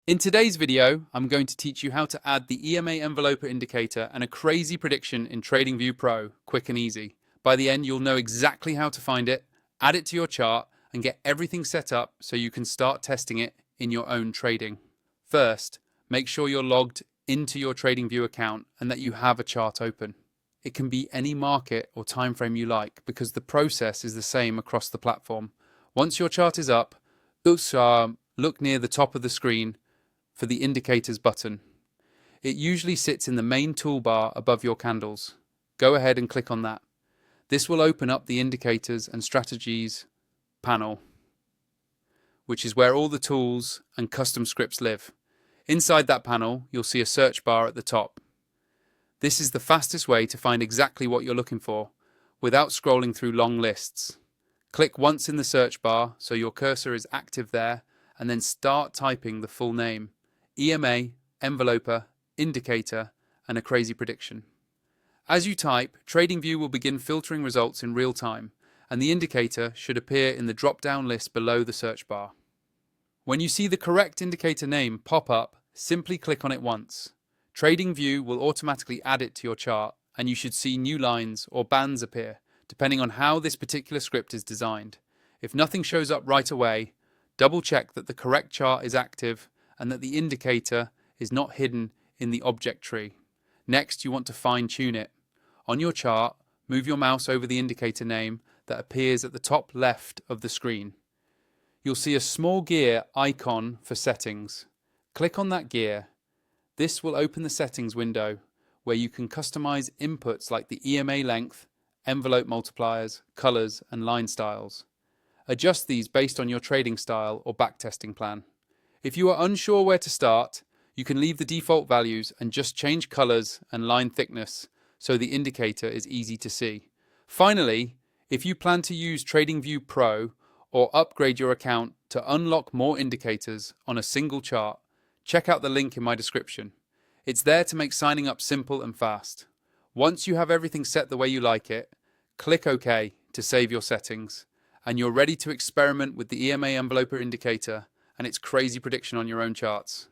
In today's video, I'm going to teach you how to add the EMA Enveloper Indicator and a crazy prediction in TradingView Pro, quick and easy. By the end, you'll know exactly how to find it, add it to your chart, and get everything set up so you can start testing it in your own trading. First, make sure you're logged into your TradingView account and that you have a chart open. It can be any market or time frame you like because the process is the same across the platform. Once your chart is up, look near the top of the screen for the Indicators button. It usually sits in the main toolbar above your candles. Go ahead and click on that. This will open up the Indicators and Strategies panel, which is where all the tools and custom scripts live. Inside that panel, you'll see a search bar at the top. This is the fastest way to find exactly what you're looking for without scrolling through long lists. Click once in the search bar so your cursor is active there, and then start typing the full name: EMA, Enveloper, Indicator, and a crazy prediction. As you type, TradingView will begin filtering results in real time, and the indicator should appear in the drop-down list below the search bar. When you see the correct indicator name pop up, simply click on it once. TradingView will automatically add it to your chart, and you should see new lines or bands appear, depending on how this particular script is designed. If nothing shows up right away, double check that the correct chart is active and that the indicator is not hidden in the object tree. Next, you want to fine-tune it. On your chart, move your mouse over the indicator name that appears at the top left of the screen. You'll see a small gear icon for settings. Click on that gear. This will open the settings window where you can customize inputs like the EMA length, envelope multipliers, colors, and line styles. Adjust these based on your trading style or backtesting plan. If you are unsure where to start, you can leave the default values and just change colors and line thickness so the indicator is easy to see. Finally, if you plan to use TradingView Pro or upgrade your account to unlock more indicators on a single chart, check out the link in my description. It's there to make signing up simple and fast. Once you have everything set the way you like it, click OK to save your settings, and you're ready to experiment with the EMA Enveloper Indicator and its crazy prediction on your own charts.